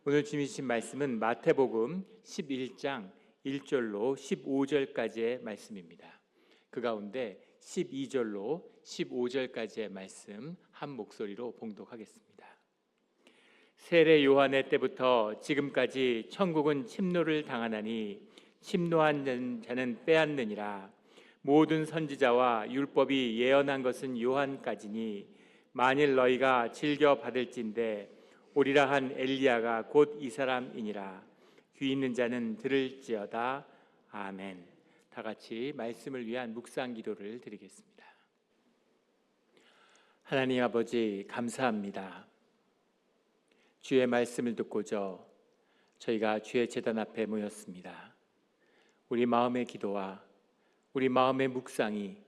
오늘 주님이 주신 말씀은 마태복음 11장 1절로 15절까지의 말씀입니다. 그 가운데 12절로 15절까지의 말씀 한 목소리로 봉독하겠습니다. 세례 요한의 때부터 지금까지 천국은 침노를 당하나니 침노한 자는 빼앗느니라. 모든 선지자와 율법이 예언한 것은 요한까지니 만일 너희가 즐겨 받을진대 오리라 한 엘리야가 곧 이 사람이니라. 귀 있는 자는 들을지어다. 아멘. 다 같이 말씀을 위한 묵상 기도를 드리겠습니다. 하나님 아버지, 감사합니다. 주의 말씀을 듣고자 저희가 주의 제단 앞에 모였습니다. 우리 마음의 기도와 우리 마음의 묵상이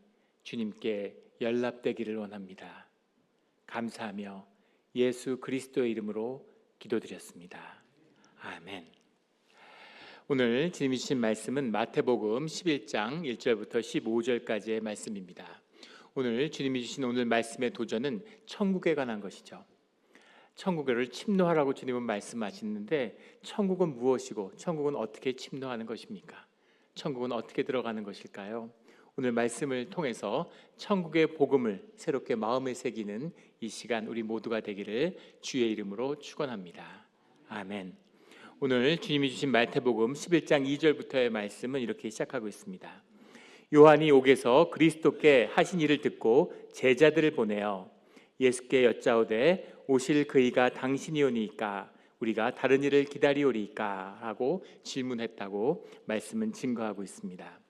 주님께 연락되기를 원합니다. 감사하며 예수 그리스도의 이름으로 기도드렸습니다. 아멘. 오늘 주님이 주신 말씀은 마태복음 11장 1절부터 15절까지의 말씀입니다. 오늘 주님이 주신 오늘 말씀의 도전은 천국에 관한 것이죠. 천국을 침노하라고 주님은 말씀하시는데, 천국은 무엇이고 천국은 어떻게 침노하는 것입니까? 천국은 어떻게 들어가는 것일까요? 오늘 말씀을 통해서 천국의 복음을 새롭게 마음에 새기는 이 시간 우리 모두가 되기를 주의 이름으로 축원합니다. 아멘. 오늘 주님이 주신 마태복음 11장 2절부터의 말씀은 이렇게 시작하고 있습니다. 요한이 옥에서 그리스도께 하신 일을 듣고 제자들을 보내어 예수께 여짜오되 오실 그이가 당신이오니까 우리가 다른 일을 기다리오리까 하고 질문했다고 말씀은 증거하고 있습니다.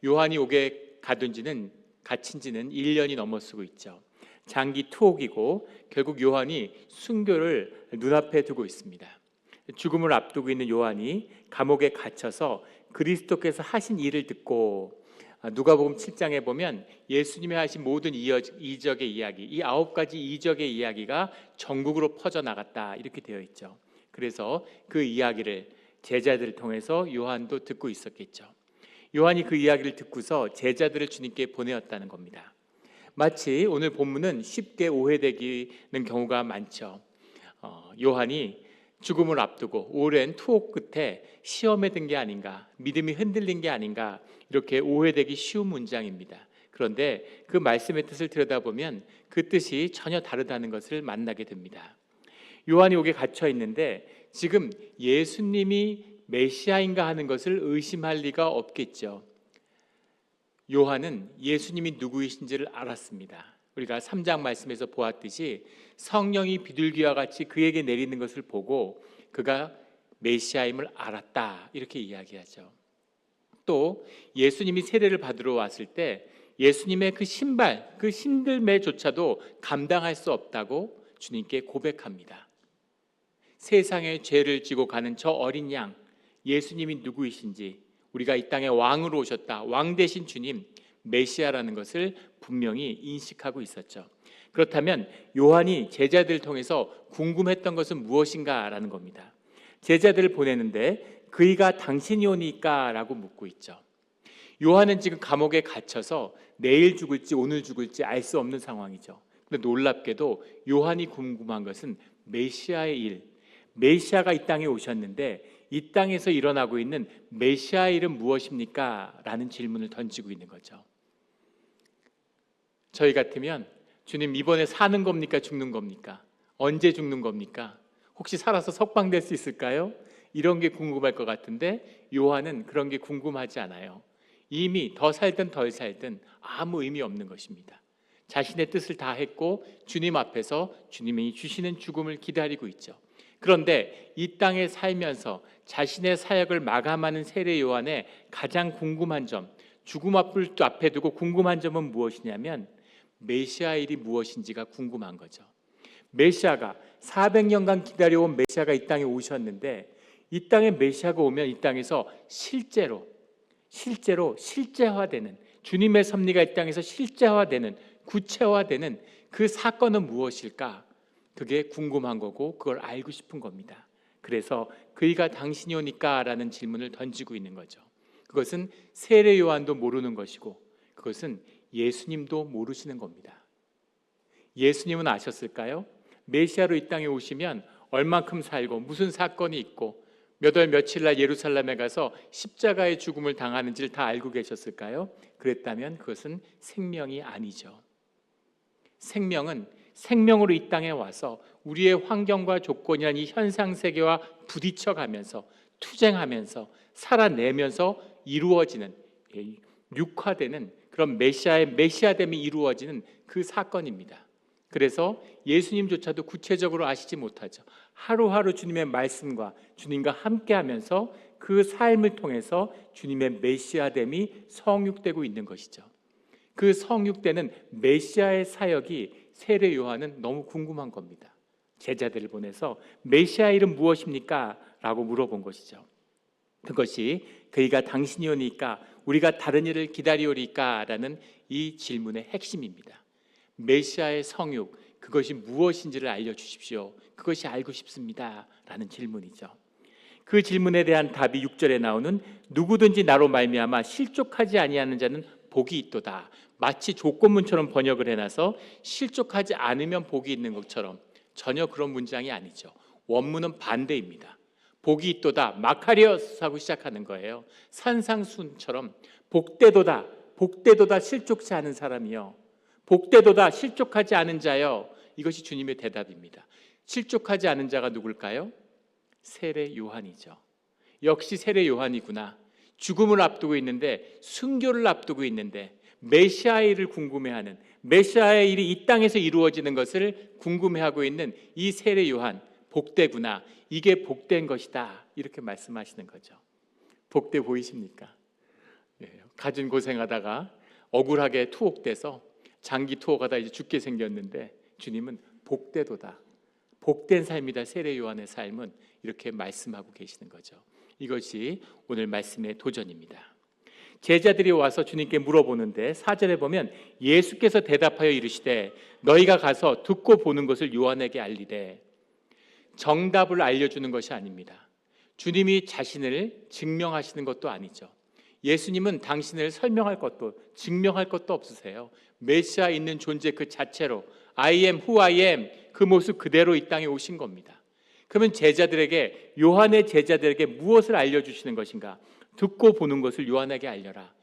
요한이 옥에 갇힌 지는 1년이 넘어서고 있죠. 장기 투옥이고 결국 요한이 순교를 눈앞에 두고 있습니다. 죽음을 앞두고 있는 요한이 감옥에 갇혀서 그리스도께서 하신 일을 듣고, 누가복음 7장에 보면 예수님이 하신 모든 이적의 이야기, 이 9가지 이적의 이야기가 전국으로 퍼져나갔다 이렇게 되어 있죠. 그래서 그 이야기를 제자들을 통해서 요한도 듣고 있었겠죠. 요한이 그 이야기를 듣고서 제자들을 주님께 보내었다는 겁니다. 마치 오늘 본문은 쉽게 오해되기는 경우가 많죠. 요한이 죽음을 앞두고 오랜 투옥 끝에 시험에 든 게 아닌가, 믿음이 흔들린 게 아닌가, 이렇게 오해되기 쉬운 문장입니다. 그런데 그 말씀의 뜻을 들여다보면 그 뜻이 전혀 다르다는 것을 만나게 됩니다. 요한이 옥에 갇혀 있는데 지금 예수님이 메시아인가 하는 것을 의심할 리가 없겠죠. 요한은 예수님이 누구이신지를 알았습니다. 우리가 3장 말씀에서 보았듯이 성령이 비둘기와 같이 그에게 내리는 것을 보고 그가 메시아임을 알았다 이렇게 이야기하죠. 또 예수님이 세례를 받으러 왔을 때 예수님의 그 신발, 그 힘들매조차도 감당할 수 없다고 주님께 고백합니다. 세상의 죄를 지고 가는 저 어린 양, 예수님이 누구이신지, 우리가 이 땅에 왕으로 오셨다, 왕 대신 주님, 메시아라는 것을 분명히 인식하고 있었죠. 그렇다면 요한이 제자들을 통해서 궁금했던 것은 무엇인가라는 겁니다. 제자들을 보내는데 그이가 당신이오니까 라고 묻고 있죠. 요한은 지금 감옥에 갇혀서 내일 죽을지 오늘 죽을지 알 수 없는 상황이죠. 그런데 놀랍게도 요한이 궁금한 것은 메시아의 일, 메시아가 이 땅에 오셨는데 이 땅에서 일어나고 있는 메시아의 일은 무엇입니까? 라는 질문을 던지고 있는 거죠. 저희 같으면 주님, 이번에 사는 겁니까? 죽는 겁니까? 언제 죽는 겁니까? 혹시 살아서 석방될 수 있을까요? 이런 게 궁금할 것 같은데 요한은 그런 게 궁금하지 않아요. 이미 더 살든 덜 살든 아무 의미 없는 것입니다. 자신의 뜻을 다 했고 주님 앞에서 주님이 주시는 죽음을 기다리고 있죠. 그런데 이 땅에 살면서 자신의 사역을 마감하는 세례 요한의 가장 궁금한 점, 죽음 앞에 두고 궁금한 점은 무엇이냐면 메시아의 일이 무엇인지가 궁금한 거죠. 메시아가 400년간 기다려온 메시아가 이 땅에 오셨는데 이 땅에 메시아가 오면 이 땅에서 실제로 실제화되는, 주님의 섭리가 이 땅에서 실제화되는, 구체화되는 그 사건은 무엇일까? 그게 궁금한 거고 그걸 알고 싶은 겁니다. 그래서 그이가 당신이오니까 라는 질문을 던지고 있는 거죠. 그것은 세례 요한도 모르는 것이고 그것은 예수님도 모르시는 겁니다. 예수님은 아셨을까요? 메시아로 이 땅에 오시면 얼만큼 살고 무슨 사건이 있고 몇 월 며칠 날 예루살렘에 가서 십자가의 죽음을 당하는지를 다 알고 계셨을까요? 그랬다면 그것은 생명이 아니죠. 생명은 생명으로 이 땅에 와서 우리의 환경과 조건이란 이 현상 세계와 부딪혀가면서 투쟁하면서 살아내면서 이루어지는, 육화되는 그런 메시아됨이 이루어지는 그 사건입니다. 그래서 예수님조차도 구체적으로 아시지 못하죠. 하루하루 주님의 말씀과 주님과 함께하면서 그 삶을 통해서 주님의 메시아됨이 성육되고 있는 것이죠. 그 성육되는 메시아의 사역이 세례 요한은 너무 궁금한 겁니다. 제자들을 보내서 메시아 이름 무엇입니까? 라고 물어본 것이죠. 그것이 그이가 당신이 오니까 우리가 다른 일을 기다리오리까? 라는 이 질문의 핵심입니다. 메시아의 성육, 그것이 무엇인지를 알려주십시오. 그것이 알고 싶습니다. 라는 질문이죠. 그 질문에 대한 답이 6절에 나오는 누구든지 나로 말미암아 실족하지 아니하는 자는 복이 있도다. 마치 조건문처럼 번역을 해놔서 실족하지 않으면 복이 있는 것처럼 전혀 그런 문장이 아니죠. 원문은 반대입니다. 복이 있도다 마카리오스 하고 시작하는 거예요. 산상순처럼 복되도다, 복되도다 실족치 않은 사람이요, 복되도다 실족하지 않은 자요. 이것이 주님의 대답입니다. 실족하지 않은 자가 누굴까요? 세례 요한이죠. 역시 세례 요한이구나. 죽음을 앞두고 있는데, 순교를 앞두고 있는데 메시아의 일을 궁금해하는, 메시아의 일이 이 땅에서 이루어지는 것을 궁금해하고 있는 이 세례 요한, 복되구나. 이게 복된 것이다. 이렇게 말씀하시는 거죠. 복돼 보이십니까? 가진 고생하다가 억울하게 투옥돼서 장기 투옥하다 이제 죽게 생겼는데 주님은 복되도다, 복된 삶이다. 세례 요한의 삶은 이렇게 말씀하고 계시는 거죠. 이것이 오늘 말씀의 도전입니다. 제자들이 와서 주님께 물어보는데 4절에 보면 예수께서 대답하여 이르시되 너희가 가서 듣고 보는 것을 요한에게 알리되, 정답을 알려주는 것이 아닙니다. 주님이 자신을 증명하시는 것도 아니죠. 예수님은 당신을 설명할 것도 증명할 것도 없으세요. 메시아 있는 존재 그 자체로 I am who I am, 그 모습 그대로 이 땅에 오신 겁니다. 그러면 제자들에게, 요한의 제자들에게 무엇을 알려주시는 것인가? 듣고 보는 것을 요한에게 알려라.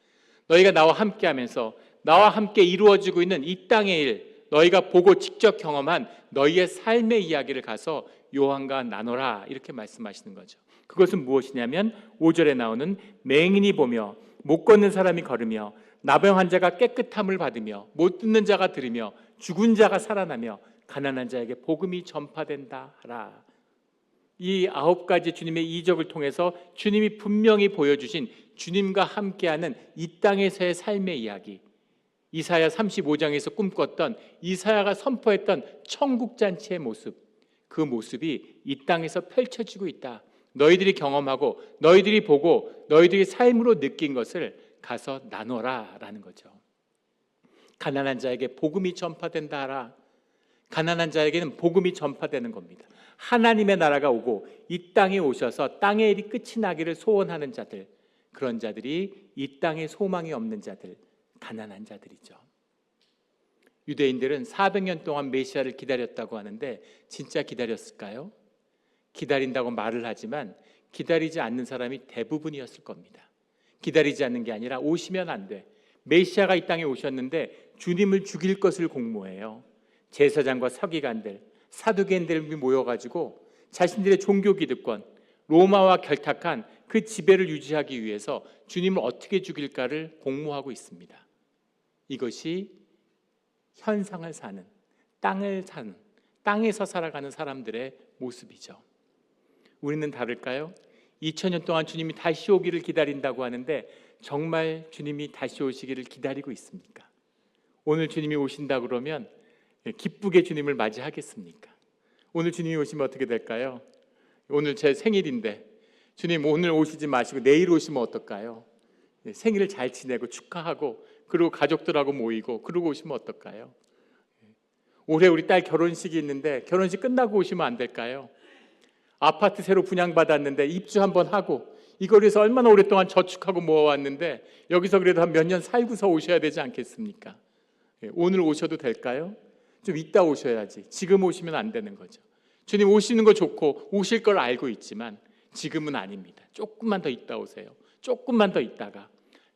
너희가 나와 함께하면서 나와 함께 이루어지고 있는 이 땅의 일, 너희가 보고 직접 경험한 너희의 삶의 이야기를 가서 요한과 나눠라. 이렇게 말씀하시는 거죠. 그것은 무엇이냐면 5절에 나오는 맹인이 보며 못 걷는 사람이 걸으며 나병 환자가 깨끗함을 받으며 못 듣는 자가 들으며 죽은 자가 살아나며 가난한 자에게 복음이 전파된다 하라. 이 9가지 주님의 이적을 통해서 주님이 분명히 보여주신 주님과 함께하는 이 땅에서의 삶의 이야기, 이사야 35장에서 꿈꿨던, 이사야가 선포했던 천국잔치의 모습, 그 모습이 이 땅에서 펼쳐지고 있다. 너희들이 경험하고 너희들이 보고 너희들이 삶으로 느낀 것을 가서 나눠라 라는 거죠. 가난한 자에게 복음이 전파된다 하라. 가난한 자에게는 복음이 전파되는 겁니다. 하나님의 나라가 오고 이 땅에 오셔서 땅의 일이 끝이 나기를 소원하는 자들, 그런 자들이 이 땅에 소망이 없는 자들, 가난한 자들이죠. 유대인들은 400년 동안 메시아를 기다렸다고 하는데 진짜 기다렸을까요? 기다린다고 말을 하지만 기다리지 않는 사람이 대부분이었을 겁니다. 기다리지 않는 게 아니라 오시면 안 돼. 메시아가 이 땅에 오셨는데 주님을 죽일 것을 공모해요. 제사장과 서기관들, 사두개인들이 모여가지고 자신들의 종교 기득권, 로마와 결탁한 그 지배를 유지하기 위해서 주님을 어떻게 죽일까를 공모하고 있습니다. 이것이 현상을 사는, 땅을 사는, 땅에서 살아가는 사람들의 모습이죠. 우리는 다를까요? 2000년 동안 주님이 다시 오기를 기다린다고 하는데 정말 주님이 다시 오시기를 기다리고 있습니까? 오늘 주님이 오신다 그러면 기쁘게 주님을 맞이하겠습니까? 오늘 주님이 오시면 어떻게 될까요? 오늘 제 생일인데 주님 오늘 오시지 마시고 내일 오시면 어떨까요? 생일을 잘 지내고 축하하고 그리고 가족들하고 모이고 그러고 오시면 어떨까요? 올해 우리 딸 결혼식이 있는데 결혼식 끝나고 오시면 안 될까요? 아파트 새로 분양받았는데 입주 한번 하고 이걸 위해서 얼마나 오랫동안 저축하고 모아왔는데 여기서 그래도 한 몇 년 살고서 오셔야 되지 않겠습니까? 오늘 오셔도 될까요? 좀 이따 오셔야지. 지금 오시면 안 되는 거죠. 주님 오시는 거 좋고 오실 걸 알고 있지만 지금은 아닙니다. 조금만 더 있다 오세요. 조금만 더 있다가.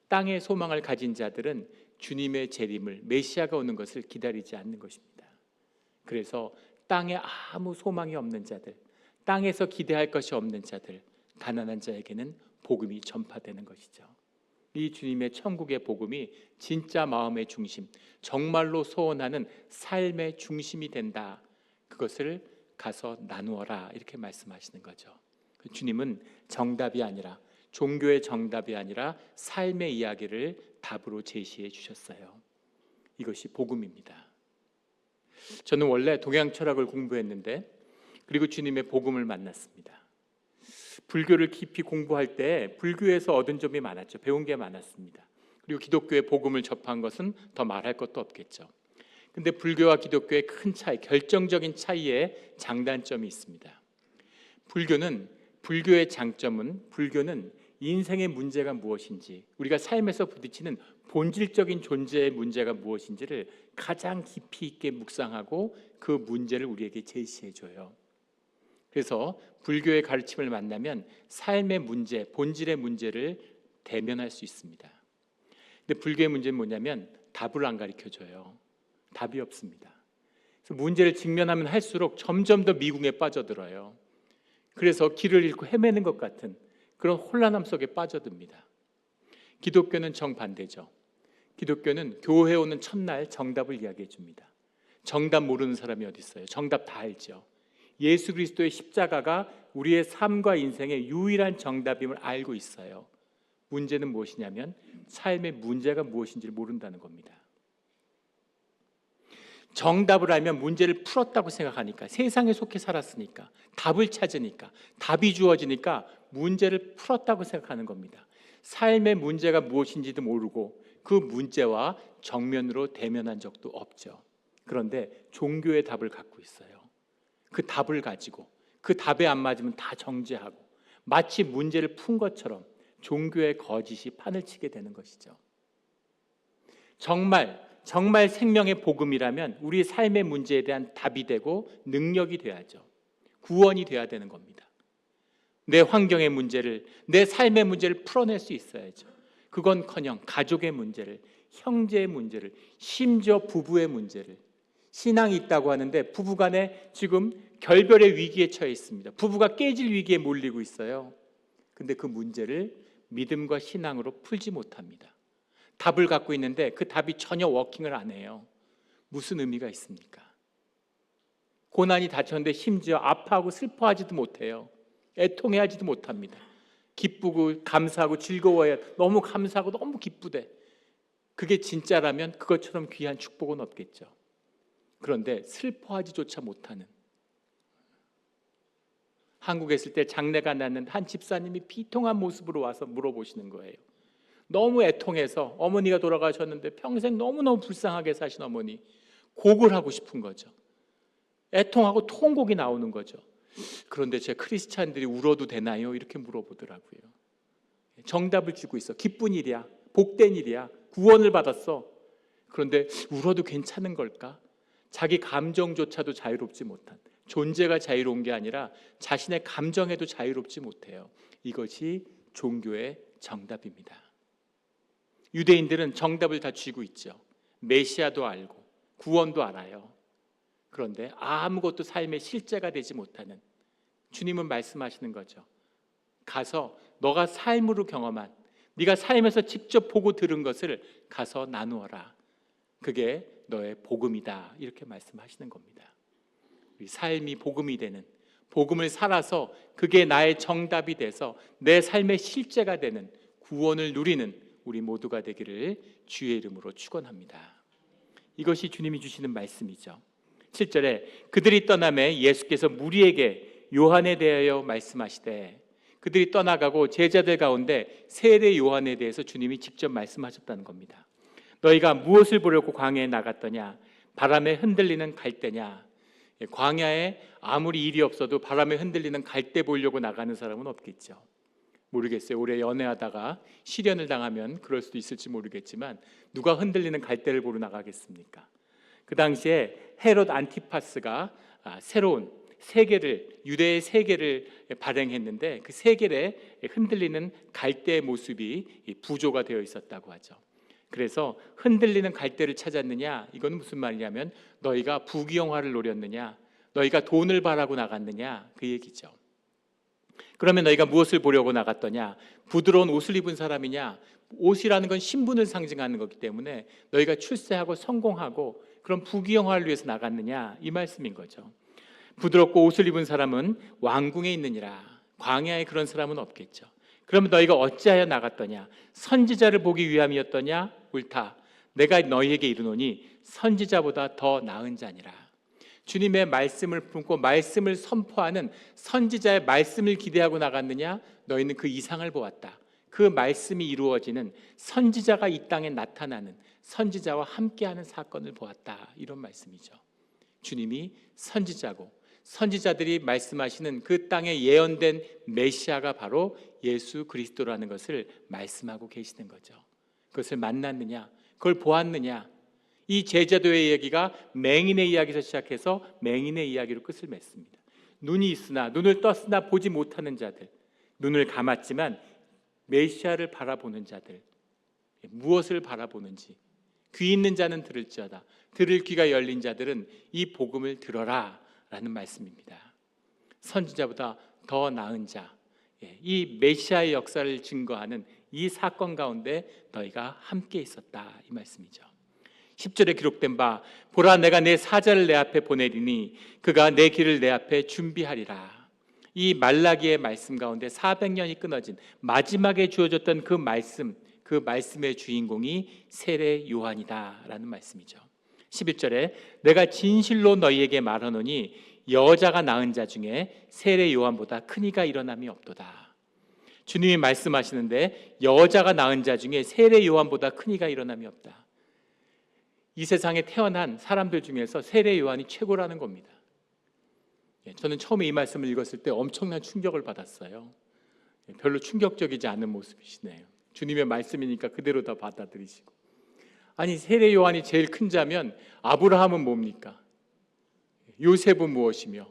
땅의 소망을 가진 자들은 주님의 재림을, 메시아가 오는 것을 기다리지 않는 것입니다. 그래서 땅에 아무 소망이 없는 자들, 땅에서 기대할 것이 없는 자들, 가난한 자에게는 복음이 전파되는 것이죠. 이 주님의 천국의 복음이 진짜 마음의 중심, 정말로 소원하는 삶의 중심이 된다. 그것을 가서 나누어라, 이렇게 말씀하시는 거죠. 주님은 정답이 아니라, 종교의 정답이 아니라 삶의 이야기를 답으로 제시해 주셨어요. 이것이 복음입니다. 저는 원래 동양 철학을 공부했는데, 그리고 주님의 복음을 만났습니다. 불교를 깊이 공부할 때 불교에서 얻은 점이 많았죠. 배운 게 많았습니다. 그리고 기독교의 복음을 접한 것은 더 말할 것도 없겠죠. 근데 불교와 기독교의 큰 차이, 결정적인 차이에 장단점이 있습니다. 불교의 장점은, 불교는 인생의 문제가 무엇인지, 우리가 삶에서 부딪히는 본질적인 존재의 문제가 무엇인지를 가장 깊이 있게 묵상하고 그 문제를 우리에게 제시해줘요. 그래서 불교의 가르침을 만나면 삶의 문제, 본질의 문제를 대면할 수 있습니다. 근데 불교의 문제는 뭐냐면 답을 안 가르쳐줘요. 답이 없습니다. 그래서 문제를 직면하면 할수록 점점 더 미궁에 빠져들어요. 그래서 길을 잃고 헤매는 것 같은 그런 혼란함 속에 빠져듭니다. 기독교는 정반대죠. 기독교는 교회에 오는 첫날 정답을 이야기해 줍니다. 정답 모르는 사람이 어디 있어요? 정답 다 알죠. 예수 그리스도의 십자가가 우리의 삶과 인생의 유일한 정답임을 알고 있어요. 문제는 무엇이냐면 삶의 문제가 무엇인지를 모른다는 겁니다. 정답을 알면 문제를 풀었다고 생각하니까, 세상에 속해 살았으니까, 답을 찾으니까, 답이 주어지니까 문제를 풀었다고 생각하는 겁니다. 삶의 문제가 무엇인지도 모르고 그 문제와 정면으로 대면한 적도 없죠. 그런데 종교의 답을 갖고 있어요. 그 답을 가지고 그 답에 안 맞으면 다 정죄하고, 마치 문제를 푼 것처럼 종교의 거짓이 판을 치게 되는 것이죠. 정말 생명의 복음이라면 우리 삶의 문제에 대한 답이 되고 능력이 돼야죠. 구원이 돼야 되는 겁니다. 내 환경의 문제를, 내 삶의 문제를 풀어낼 수 있어야죠. 그건커녕 가족의 문제를, 형제의 문제를, 심지어 부부의 문제를, 신앙이 있다고 하는데 부부간에 지금 결별의 위기에 처해 있습니다. 부부가 깨질 위기에 몰리고 있어요. 근데 그 문제를 믿음과 신앙으로 풀지 못합니다. 답을 갖고 있는데 그 답이 전혀 워킹을 안 해요. 무슨 의미가 있습니까? 고난이 닥쳤는데 심지어 아파하고 슬퍼하지도 못해요. 애통해하지도 못합니다. 기쁘고 감사하고 즐거워야, 너무 감사하고 너무 기쁘대. 그게 진짜라면 그것처럼 귀한 축복은 없겠죠. 그런데 슬퍼하지조차 못하는, 한국에 있을 때 장례가 났는데 한 집사님이 비통한 모습으로 와서 물어보시는 거예요. 너무 애통해서, 어머니가 돌아가셨는데 평생 너무너무 불쌍하게 사신 어머니, 곡을 하고 싶은 거죠. 애통하고 통곡이 나오는 거죠. 그런데 제 크리스찬들이 울어도 되나요? 이렇게 물어보더라고요. 정답을 주고 있어. 기쁜 일이야, 복된 일이야, 구원을 받았어. 그런데 울어도 괜찮은 걸까? 자기 감정조차도 자유롭지 못한, 존재가 자유로운 게 아니라 자신의 감정에도 자유롭지 못해요. 이것이 종교의 정답입니다. 유대인들은 정답을 다 쥐고 있죠. 메시아도 알고 구원도 알아요. 그런데 아무것도 삶의 실제가 되지 못하는, 주님은 말씀하시는 거죠. 가서 너가 삶으로 경험한, 네가 삶에서 직접 보고 들은 것을 가서 나누어라. 그게 너의 복음이다. 이렇게 말씀하시는 겁니다. 우리 삶이 복음이 되는, 복음을 살아서 그게 나의 정답이 돼서 내 삶의 실제가 되는, 구원을 누리는 우리 모두가 되기를 주의 이름으로 축원합니다. 이것이 주님이 주시는 말씀이죠. 7절에 그들이 떠나매 예수께서 무리에게 요한에 대하여 말씀하시되, 그들이 떠나가고 제자들 가운데 세례 요한에 대해서 주님이 직접 말씀하셨다는 겁니다. 너희가 무엇을 보려고 광야에 나갔더냐? 바람에 흔들리는 갈대냐? 광야에 아무리 일이 없어도 바람에 흔들리는 갈대 보려고 나가는 사람은 없겠죠. 모르겠어요. 올해 연애하다가 시련을 당하면 그럴 수도 있을지 모르겠지만 누가 흔들리는 갈대를 보러 나가겠습니까? 그 당시에 헤롯 안티파스가 새로운 세계를, 유대의 세계를 발행했는데 그 세계에 흔들리는 갈대의 모습이 부조가 되어 있었다고 하죠. 그래서 흔들리는 갈대를 찾았느냐, 이건 무슨 말이냐면 너희가 부귀영화를 노렸느냐, 너희가 돈을 바라고 나갔느냐, 그 얘기죠. 그러면 너희가 무엇을 보려고 나갔더냐? 부드러운 옷을 입은 사람이냐? 옷이라는 건 신분을 상징하는 거기 때문에 너희가 출세하고 성공하고 그런 부귀영화를 위해서 나갔느냐, 이 말씀인 거죠. 부드럽고 옷을 입은 사람은 왕궁에 있느니라. 광야에 그런 사람은 없겠죠. 그러면 너희가 어찌하여 나갔더냐? 선지자를 보기 위함이었더냐? 옳다. 내가 너희에게 이르노니 선지자보다 더 나은 자니라. 주님의 말씀을 품고 말씀을 선포하는 선지자의 말씀을 기대하고 나갔느냐? 너희는 그 이상을 보았다. 그 말씀이 이루어지는, 선지자가 이 땅에 나타나는, 선지자와 함께하는 사건을 보았다, 이런 말씀이죠. 주님이 선지자고 선지자들이 말씀하시는 그 땅에 예언된 메시아가 바로 예수 그리스도라는 것을 말씀하고 계시는 거죠. 그것을 만났느냐, 그걸 보았느냐. 이 제자도의 이야기가 맹인의 이야기에서 시작해서 맹인의 이야기로 끝을 맺습니다. 눈이 있으나, 눈을 떴으나 보지 못하는 자들, 눈을 감았지만 메시아를 바라보는 자들, 무엇을 바라보는지, 귀 있는 자는 들을지어다. 들을 귀가 열린 자들은 이 복음을 들어라 라는 말씀입니다. 선지자보다 더 나은 자, 이 메시아의 역사를 증거하는 이 사건 가운데 너희가 함께 있었다, 이 말씀이죠. 10절에 기록된 바, 보라 내가 내 사자를 내 앞에 보내리니 그가 내 길을 내 앞에 준비하리라. 이 말라기의 말씀 가운데 400년이 끊어진 마지막에 주어졌던 그 말씀, 그 말씀의 주인공이 세례 요한이다 라는 말씀이죠. 11절에 내가 진실로 너희에게 말하노니 여자가 낳은 자 중에 세례 요한보다 큰 이가 일어남이 없도다. 주님이 말씀하시는데 여자가 낳은 자 중에 세례 요한보다 큰 이가 일어남이 없다. 이 세상에 태어난 사람들 중에서 세례 요한이 최고라는 겁니다. 저는 처음에 이 말씀을 읽었을 때 엄청난 충격을 받았어요. 별로 충격적이지 않은 모습이시네요. 주님의 말씀이니까 그대로 다 받아들이시고. 아니, 세례 요한이 제일 큰 자면 아브라함은 뭡니까? 요셉은 무엇이며?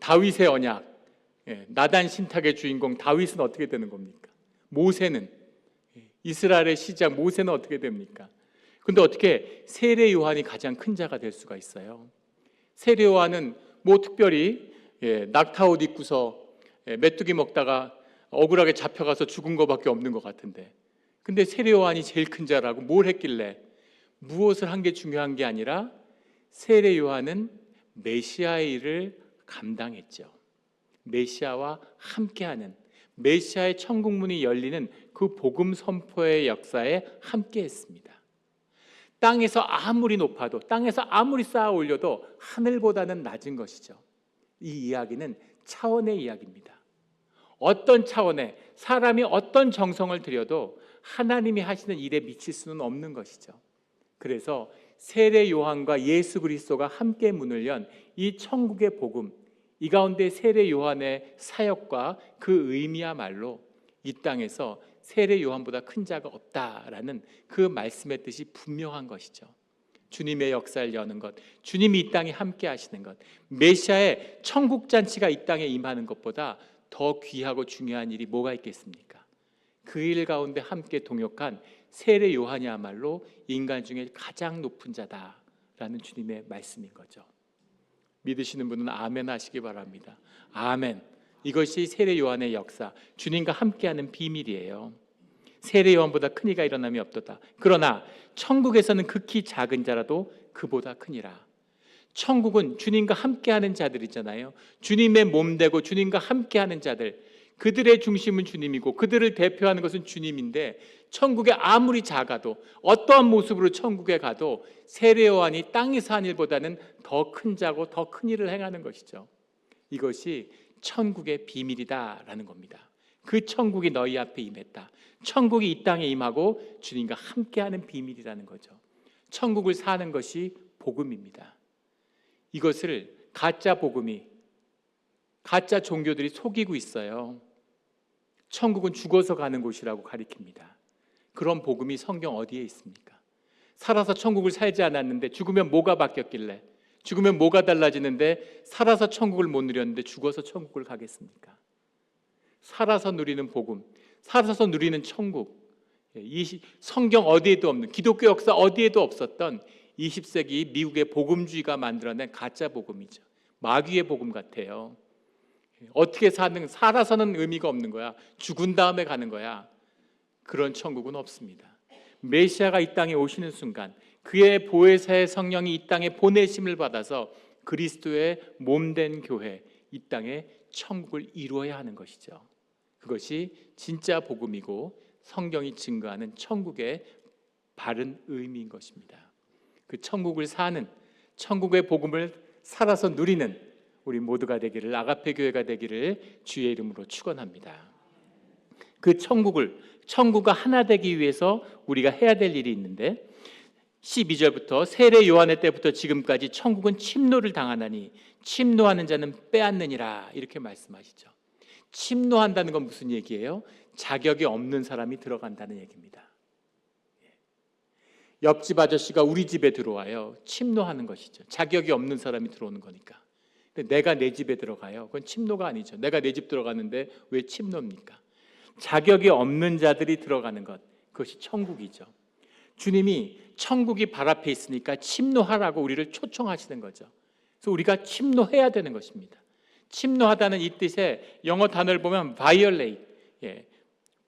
다윗의 언약, 나단 신탁의 주인공 다윗은 어떻게 되는 겁니까? 모세는, 이스라엘의 시작 모세는 어떻게 됩니까? 근데 어떻게 세례 요한이 가장 큰 자가 될 수가 있어요? 세례 요한은 뭐 특별히 낙타옷 입고서 메뚜기 먹다가 억울하게 잡혀가서 죽은 것밖에 없는 것 같은데, 근데 세례 요한이 제일 큰 자라고 뭘 했길래? 무엇을 한 게 중요한 게 아니라 세례 요한은 메시아의 일을 감당했죠. 메시아와 함께하는, 메시아의 천국문이 열리는 그 복음 선포의 역사에 함께했습니다. 땅에서 아무리 높아도, 땅에서 아무리 쌓아 올려도 하늘보다는 낮은 것이죠. 이 이야기는 차원의 이야기입니다. 어떤 차원에 사람이 어떤 정성을 들여도 하나님이 하시는 일에 미칠 수는 없는 것이죠. 그래서 세례 요한과 예수 그리스도가 함께 문을 연 이 천국의 복음, 이 가운데 세례 요한의 사역과 그 의미야말로 이 땅에서 세례 요한보다 큰 자가 없다라는 그 말씀의 뜻이 분명한 것이죠. 주님의 역사를 여는 것, 주님이 이 땅에 함께 하시는 것, 메시아의 천국 잔치가 이 땅에 임하는 것보다 더 귀하고 중요한 일이 뭐가 있겠습니까? 그 일 가운데 함께 동역한 세례 요한이야말로 인간 중에 가장 높은 자다라는 주님의 말씀인 거죠. 믿으시는 분은 아멘 하시기 바랍니다. 아멘. 이것이 세례 요한의 역사, 주님과 함께하는 비밀이에요. 세례 요한보다 큰 이가 일어남이 없도다. 그러나 천국에서는 극히 작은 자라도 그보다 크니라. 천국은 주님과 함께하는 자들이잖아요. 주님의 몸 되고 주님과 함께하는 자들, 그들의 중심은 주님이고 그들을 대표하는 것은 주님인데, 천국에 아무리 작아도, 어떠한 모습으로 천국에 가도 세례 요한이 땅에서 한 일보다는 더 큰 자고 더 큰 일을 행하는 것이죠. 이것이 천국의 비밀이다라는 겁니다. 그 천국이 너희 앞에 임했다. 천국이 이 땅에 임하고 주님과 함께하는 비밀이라는 거죠. 천국을 사는 것이 복음입니다. 이것을 가짜 복음이, 가짜 종교들이 속이고 있어요. 천국은 죽어서 가는 곳이라고 가리킵니다. 그런 복음이 성경 어디에 있습니까? 살아서 천국을 살지 않았는데 죽으면 뭐가 바뀌었길래? 죽으면 뭐가 달라지는데 살아서 천국을 못 누렸는데 죽어서 천국을 가겠습니까? 살아서 누리는 복음, 살아서 누리는 천국, 이 성경 어디에도 없는, 기독교 역사 어디에도 없었던 20세기 미국의 복음주의가 만들어낸 가짜 복음이죠. 마귀의 복음 같아요. 어떻게 살아서는 의미가 없는 거야. 죽은 다음에 가는 거야. 그런 천국은 없습니다. 메시아가 이 땅에 오시는 순간 그의 보혜사의 성령이 이 땅에 보내심을 받아서 그리스도의 몸된 교회, 이 땅에 천국을 이루어야 하는 것이죠. 그것이 진짜 복음이고 성경이 증거하는 천국의 바른 의미인 것입니다. 그 천국을 사는, 천국의 복음을 살아서 누리는 우리 모두가 되기를, 아가페 교회가 되기를 주의 이름으로 축원합니다. 그 천국과 하나 되기 위해서 우리가 해야 될 일이 있는데 12절부터 세례 요한의 때부터 지금까지 천국은 침노를 당하나니 침노하는 자는 빼앗느니라 이렇게 말씀하시죠. 침노한다는 건 무슨 얘기예요? 자격이 없는 사람이 들어간다는 얘기입니다. 옆집 아저씨가 우리 집에 들어와요. 침노하는 것이죠. 자격이 없는 사람이 들어오는 거니까. 근데 내가 내 집에 들어가요. 그건 침노가 아니죠. 내가 내 집 들어갔는데 왜 침노입니까? 자격이 없는 자들이 들어가는 것, 그것이 천국이죠. 주님이 천국이 발 앞에 있으니까 침노하라고 우리를 초청하시는 거죠. 그래서 우리가 침노해야 되는 것입니다. 침노하다는 이 뜻의 영어 단어를 보면 violate,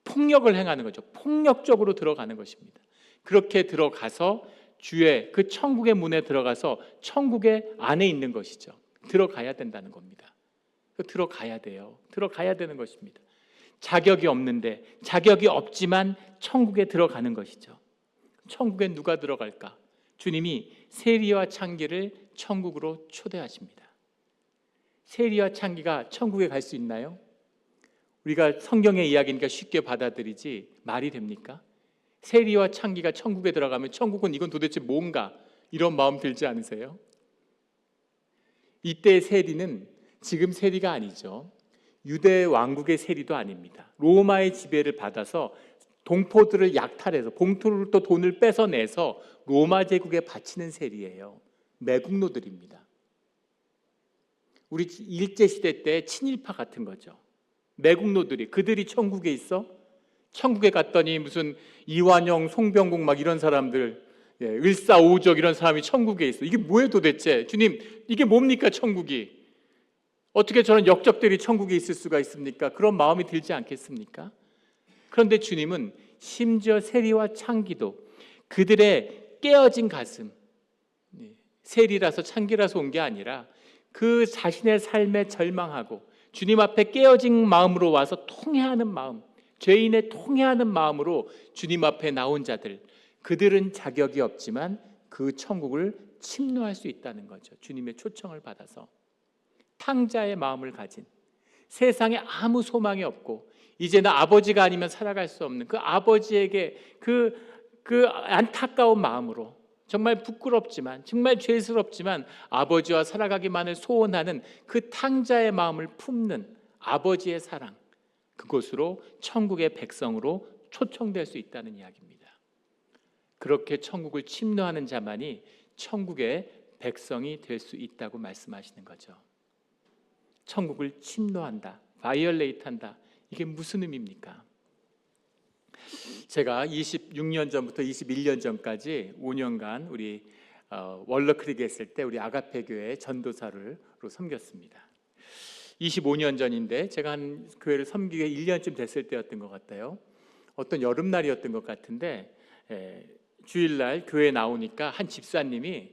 폭력을 행하는 거죠. 폭력적으로 들어가는 것입니다. 그렇게 들어가서 주의 그 천국의 문에 들어가서 천국의 안에 있는 것이죠. 들어가야 된다는 겁니다. 들어가야 돼요. 들어가야 되는 것입니다. 자격이 없는데, 자격이 없지만 천국에 들어가는 것이죠. 천국에 누가 들어갈까? 주님이 세리와 창기를 천국으로 초대하십니다. 세리와 창기가 천국에 갈 수 있나요? 우리가 성경의 이야기니까 쉽게 받아들이지 말이 됩니까? 세리와 창기가 천국에 들어가면 천국은 이건 도대체 뭔가 이런 마음 들지 않으세요? 이때의 세리는 지금 세리가 아니죠. 유대 왕국의 세리도 아닙니다. 로마의 지배를 받아서 동포들을 약탈해서 봉투를 또 돈을 뺏어내서 로마 제국에 바치는 세리예요. 매국노들입니다. 우리 일제시대 때 친일파 같은 거죠. 매국노들이, 그들이 천국에 있어? 천국에 갔더니 무슨 이완용, 송병국 막 이런 사람들, 을사오적 이런 사람이 천국에 있어. 이게 뭐예요 도대체? 주님, 이게 뭡니까 천국이? 어떻게 저런 역적들이 천국에 있을 수가 있습니까? 그런 마음이 들지 않겠습니까? 그런데 주님은 심지어 세리와 창기도 그들의 깨어진 가슴, 세리라서 창기라서 온 게 아니라 그 자신의 삶에 절망하고 주님 앞에 깨어진 마음으로 와서 통회하는 마음, 죄인의 통회하는 마음으로 주님 앞에 나온 자들, 그들은 자격이 없지만 그 천국을 침노할 수 있다는 거죠. 주님의 초청을 받아서 탕자의 마음을 가진, 세상에 아무 소망이 없고 이제 나 아버지가 아니면 살아갈 수 없는 그 아버지에게 그 안타까운 마음으로, 정말 부끄럽지만 정말 죄스럽지만 아버지와 살아가기만을 소원하는 그 탕자의 마음을 품는 아버지의 사랑, 그곳으로 천국의 백성으로 초청될 수 있다는 이야기입니다. 그렇게 천국을 침노하는 자만이 천국의 백성이 될 수 있다고 말씀하시는 거죠. 천국을 침노한다, 바이올레이트한다, 이게 무슨 의미입니까? 제가 26년 전부터 21년 전까지 5년간 우리 월러크릭에 있을 때 우리 아가페 교회 전도사로 섬겼습니다. 25년 전인데 제가 한 교회를 섬기게 1년쯤 됐을 때였던 것 같아요. 어떤 여름날이었던 것 같은데 주일날 교회에 나오니까 한 집사님이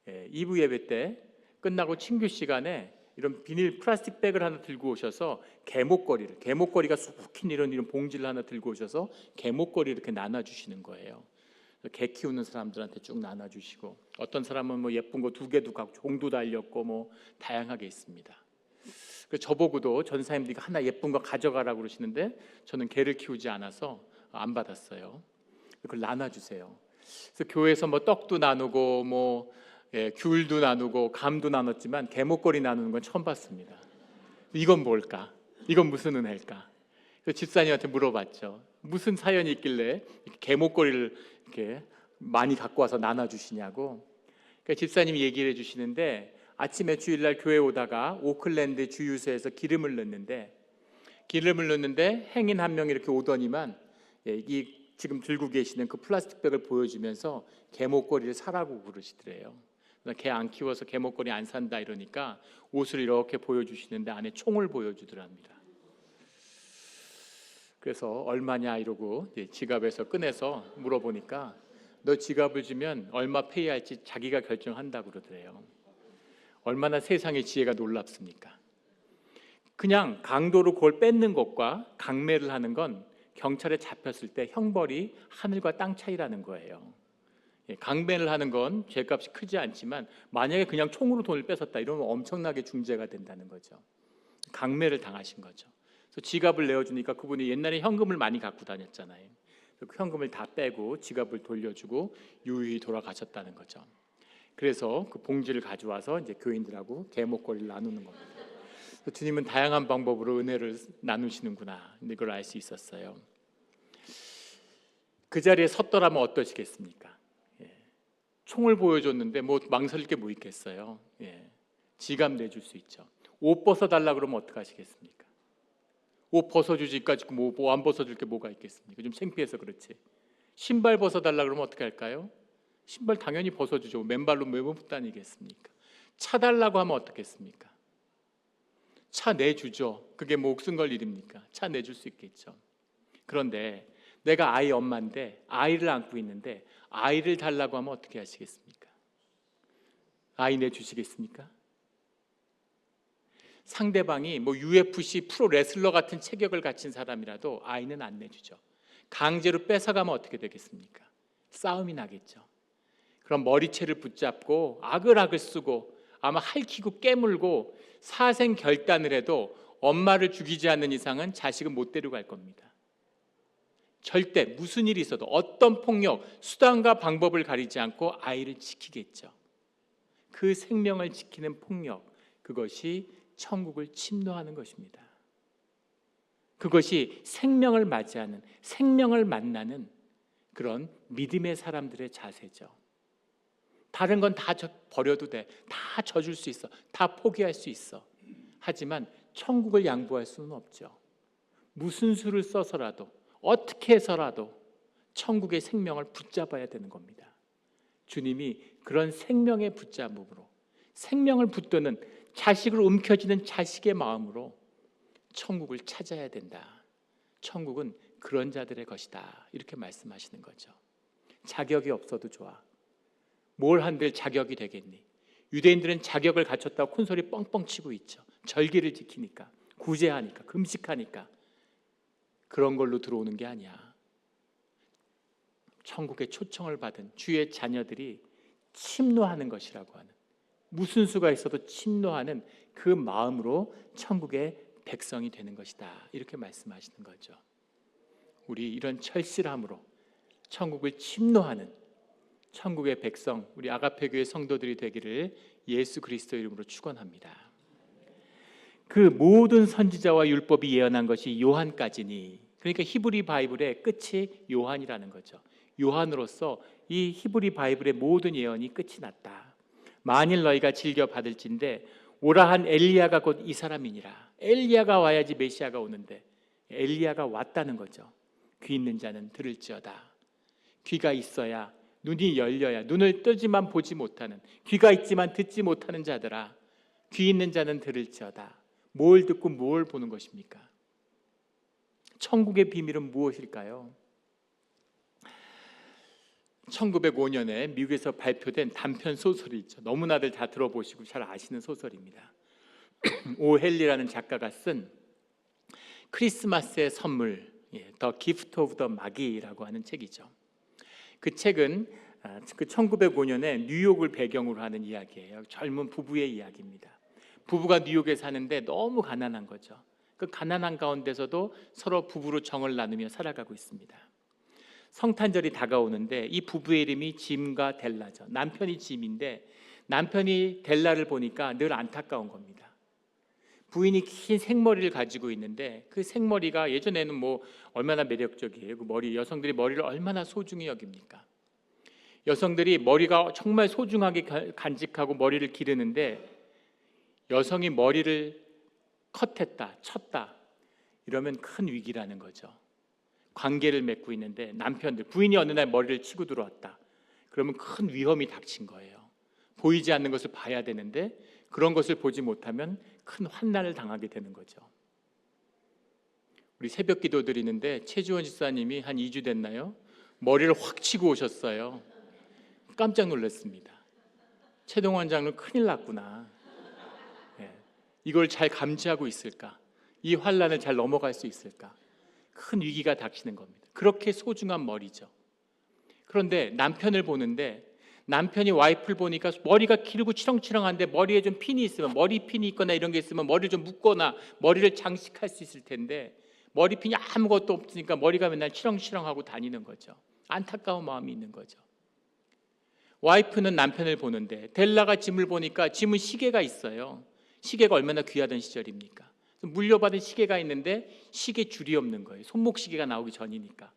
2부 예배 때 끝나고 친교 시간에 이런 비닐 플라스틱 백을 하나 들고 오셔서 개목걸이가 쑥 긴 이런 봉지를 하나 들고 오셔서 개목걸이 이렇게 나눠주시는 거예요. 개 키우는 사람들한테 쭉 나눠주시고, 어떤 사람은 뭐 예쁜 거 2개도 갖고 종도 달렸고 뭐 다양하게 있습니다. 그래서 저보고도 전사님들이 하나 예쁜 거 가져가라고 그러시는데 저는 개를 키우지 않아서 안 받았어요. 그걸 나눠주세요. 그래서 교회에서 뭐 떡도 나누고 뭐 귤도 나누고 감도 나눴지만 개목걸이 나누는 건 처음 봤습니다. 이건 뭘까? 이건 무슨 은혜일까? 그래서 집사님한테 물어봤죠. 무슨 사연이 있길래 개목걸이를 이렇게 많이 갖고 와서 나눠주시냐고. 그러니까 집사님이 얘기를 해주시는데 아침에 주일날 교회 오다가 오클랜드 주유소에서 기름을 넣는데 행인 한 명이 이렇게 오더니만 이 지금 들고 계시는 그 플라스틱 백을 보여주면서 개목걸이를 사라고 그러시더래요. 개 안 키워서 개목걸이 안 산다 이러니까 옷을 이렇게 보여주시는데 안에 총을 보여주더랍니다. 그래서 얼마냐 이러고 지갑에서 꺼내서 물어보니까 너 지갑을 주면 얼마 페이할지 자기가 결정한다 그러더래요. 얼마나 세상의 지혜가 놀랍습니까? 그냥 강도로 그걸 뺏는 것과 강매를 하는 건 경찰에 잡혔을 때 형벌이 하늘과 땅 차이라는 거예요. 강매를 하는 건 죄값이 크지 않지만 만약에 그냥 총으로 돈을 뺏었다 이러면 엄청나게 중죄가 된다는 거죠. 강매를 당하신 거죠. 그래서 지갑을 내어주니까 그분이 옛날에 현금을 많이 갖고 다녔잖아요. 그 현금을 다 빼고 지갑을 돌려주고 유유히 돌아가셨다는 거죠. 그래서 그 봉지를 가져와서 이제 교인들하고 개목걸이를 나누는 겁니다. 주님은 다양한 방법으로 은혜를 나누시는구나, 이걸 알 수 있었어요. 그 자리에 섰더라면 어떠시겠습니까? 총을 보여줬는데 뭐 망설일 게 뭐 있겠어요. 지갑 내줄 수 있죠. 옷 벗어달라 그러면 어떡하시겠습니까? 옷 벗어주지까지 뭐 안 벗어줄 게 뭐가 있겠습니까? 좀 창피해서 그렇지. 신발 벗어달라 그러면 어떻게 할까요? 신발 당연히 벗어주죠. 맨발로 왜 못 다니겠습니까? 차 달라고 하면 어떻겠습니까? 차 내주죠. 그게 뭐 목숨 걸 일입니까? 차 내줄 수 있겠죠. 그런데 내가 아이 엄마인데 아이를 안고 있는데 아이를 달라고 하면 어떻게 하시겠습니까? 아이 내주시겠습니까? 상대방이 뭐 UFC 프로 레슬러 같은 체격을 갖춘 사람이라도 아이는 안 내주죠. 강제로 뺏어가면 어떻게 되겠습니까? 싸움이 나겠죠. 그럼 머리채를 붙잡고 아글아글 쓰고 아마 핥히고 깨물고 사생 결단을 해도 엄마를 죽이지 않는 이상은 자식은 못 데려갈 겁니다. 절대 무슨 일이 있어도 어떤 폭력, 수단과 방법을 가리지 않고 아이를 지키겠죠. 그 생명을 지키는 폭력, 그것이 천국을 침노하는 것입니다. 그것이 생명을 맞이하는, 생명을 만나는 그런 믿음의 사람들의 자세죠. 다른 건 다 버려도 돼, 다 져줄 수 있어, 다 포기할 수 있어. 하지만 천국을 양보할 수는 없죠. 무슨 수를 써서라도, 어떻게 해서라도 천국의 생명을 붙잡아야 되는 겁니다. 주님이 그런 생명의 붙잡음으로, 생명을 붙드는, 자식을 움켜쥐는 자식의 마음으로 천국을 찾아야 된다. 천국은 그런 자들의 것이다, 이렇게 말씀하시는 거죠. 자격이 없어도 좋아. 뭘 한들 자격이 되겠니? 유대인들은 자격을 갖췄다고 콘소리 뻥뻥 치고 있죠. 절기를 지키니까, 구제하니까, 금식하니까. 그런 걸로 들어오는 게 아니야. 천국의 초청을 받은 주의 자녀들이 침노하는 것이라고 하는, 무슨 수가 있어도 침노하는 그 마음으로 천국의 백성이 되는 것이다, 이렇게 말씀하시는 거죠. 우리 이런 철실함으로 천국을 침노하는 천국의 백성, 우리 아가페 교회 성도들이 되기를 예수 그리스도 이름으로 축원합니다. 그 모든 선지자와 율법이 예언한 것이 요한까지니, 그러니까 히브리 바이블의 끝이 요한이라는 거죠. 요한으로서 이 히브리 바이블의 모든 예언이 끝이 났다. 만일 너희가 즐겨 받을진대 오라 한 엘리야가 곧 이 사람이니라. 엘리야가 와야지 메시아가 오는데 엘리야가 왔다는 거죠. 귀 있는 자는 들을지어다. 귀가 있어야, 눈이 열려야, 눈을 뜨지만 보지 못하는, 귀가 있지만 듣지 못하는 자들아, 귀 있는 자는 들을지어다. 뭘 듣고 뭘 보는 것입니까? 천국의 비밀은 무엇일까요? 1905년에 미국에서 발표된 단편 소설이 있죠. 너무나들 다 들어보시고 잘 아시는 소설입니다. 오 헨리라는 작가가 쓴 크리스마스의 선물, The Gift of the Maggie라고 하는 책이죠. 그 책은 그 1905년에 뉴욕을 배경으로 하는 이야기예요. 젊은 부부의 이야기입니다. 부부가 뉴욕에 사는데 너무 가난한 거죠. 그 가난한 가운데서도 서로 부부로 정을 나누며 살아가고 있습니다. 성탄절이 다가오는데 이 부부의 이름이 짐과 델라죠. 남편이 짐인데 남편이 델라를 보니까 늘 안타까운 겁니다. 부인이 긴 생머리를 가지고 있는데 그 생머리가 예전에는 뭐 얼마나 매력적이에요. 그 머리, 여성들이 머리를 얼마나 소중히 여깁니까? 여성들이 머리가 정말 소중하게 간직하고 머리를 기르는데 여성이 머리를 컷했다, 쳤다 이러면 큰 위기라는 거죠. 관계를 맺고 있는데 남편들, 부인이 어느 날 머리를 치고 들어왔다. 그러면 큰 위험이 닥친 거예요. 보이지 않는 것을 봐야 되는데 그런 것을 보지 못하면 큰 환난을 당하게 되는 거죠. 우리 새벽 기도 드리는데 최주원 집사님이 한 2주 됐나요? 머리를 확 치고 오셨어요. 깜짝 놀랐습니다. 최동환 장로 큰일 났구나. 이걸 잘 감지하고 있을까? 이 환난을 잘 넘어갈 수 있을까? 큰 위기가 닥치는 겁니다. 그렇게 소중한 머리죠. 그런데 남편을 보는데 남편이 와이프를 보니까 머리가 길고 치렁치렁한데 머리에 좀 핀이 있으면, 머리핀이 있거나 이런 게 있으면 머리를 좀 묶거나 머리를 장식할 수 있을 텐데 머리핀이 아무것도 없으니까 머리가 맨날 치렁치렁하고 다니는 거죠. 안타까운 마음이 있는 거죠. 와이프는 남편을 보는데 델라가 짐을 보니까 짐은 시계가 있어요. 시계가 얼마나 귀하던 시절입니까? 물려받은 시계가 있는데 시계 줄이 없는 거예요. 손목 시계가 나오기 전이니까.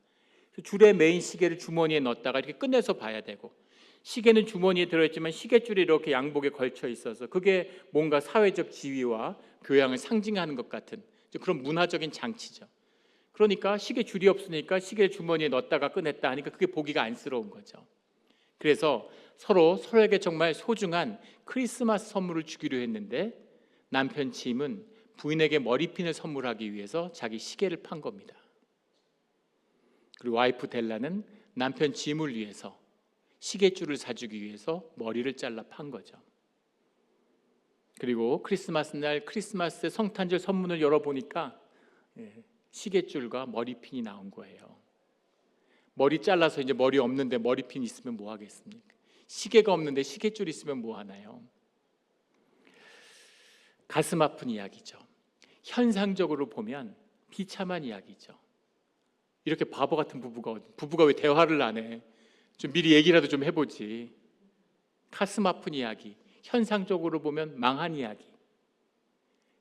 줄에 매인 시계를 주머니에 넣었다가 이렇게 꺼내서 봐야 되고, 시계는 주머니에 들어있지만 시계줄이 이렇게 양복에 걸쳐 있어서 그게 뭔가 사회적 지위와 교양을 상징하는 것 같은 그런 문화적인 장치죠. 그러니까 시계 줄이 없으니까 시계를 주머니에 넣었다가 꺼냈다 하니까 그게 보기가 안쓰러운 거죠. 그래서 서로에게 정말 소중한 크리스마스 선물을 주기로 했는데 남편 짐은 부인에게 머리핀을 선물하기 위해서 자기 시계를 판 겁니다. 그리고 와이프 델라는 남편 짐을 위해서 시계줄을 사주기 위해서 머리를 잘라 판 거죠. 그리고 크리스마스 날 크리스마스 성탄절 선문을 열어보니까 시계줄과 머리핀이 나온 거예요. 머리 잘라서 이제 머리 없는데 머리핀 있으면 뭐 하겠습니까? 시계가 없는데 시계줄 있으면 뭐 하나요? 가슴 아픈 이야기죠. 현상적으로 보면 비참한 이야기죠. 이렇게 바보 같은 부부가 왜 대화를 안 해? 좀 미리 얘기라도 좀 해보지. 가슴 아픈 이야기, 현상적으로 보면 망한 이야기.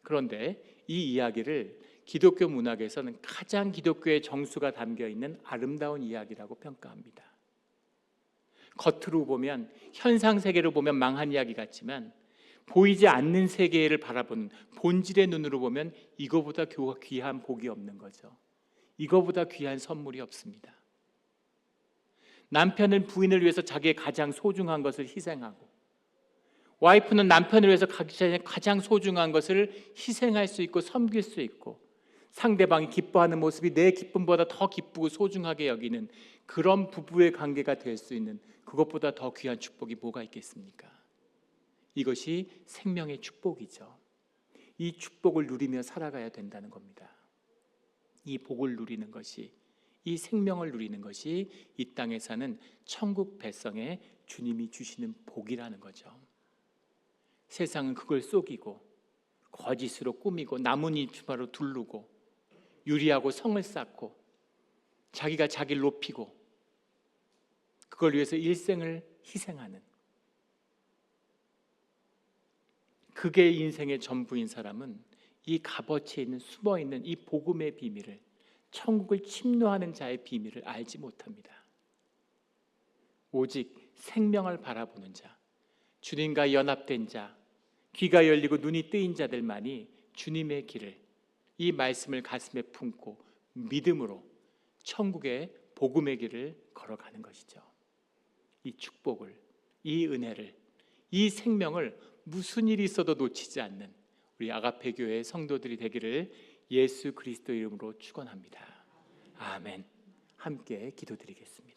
그런데 이 이야기를 기독교 문학에서는 가장 기독교의 정수가 담겨있는 아름다운 이야기라고 평가합니다. 겉으로 보면, 현상 세계로 보면 망한 이야기 같지만 보이지 않는 세계를 바라보는 본질의 눈으로 보면 이거보다 귀한 복이 없는 거죠. 이거보다 귀한 선물이 없습니다. 남편은 부인을 위해서 자기의 가장 소중한 것을 희생하고, 와이프는 남편을 위해서 가장 소중한 것을 희생할 수 있고 섬길 수 있고, 상대방이 기뻐하는 모습이 내 기쁨보다 더 기쁘고 소중하게 여기는 그런 부부의 관계가 될 수 있는, 그것보다 더 귀한 축복이 뭐가 있겠습니까? 이것이 생명의 축복이죠. 이 축복을 누리며 살아가야 된다는 겁니다. 이 복을 누리는 것이, 이 생명을 누리는 것이 이 땅에 사는 천국 백성의 주님이 주시는 복이라는 거죠. 세상은 그걸 속이고 거짓으로 꾸미고 나뭇잎으로 두르고 유리하고 성을 쌓고 자기가 자기를 높이고 그걸 위해서 일생을 희생하는, 그게 인생의 전부인 사람은 이 값어치에 있는 숨어있는 이 복음의 비밀을, 천국을 침노하는 자의 비밀을 알지 못합니다. 오직 생명을 바라보는 자, 주님과 연합된 자, 귀가 열리고 눈이 뜨인 자들만이 주님의 길을, 이 말씀을 가슴에 품고 믿음으로 천국의 복음의 길을 걸어가는 것이죠. 이 축복을, 이 은혜를, 이 생명을 무슨 일이 있어도 놓치지 않는 우리 아가페 교회의 성도들이 되기를 예수 그리스도 이름으로 축원합니다. 아멘. 함께 기도드리겠습니다.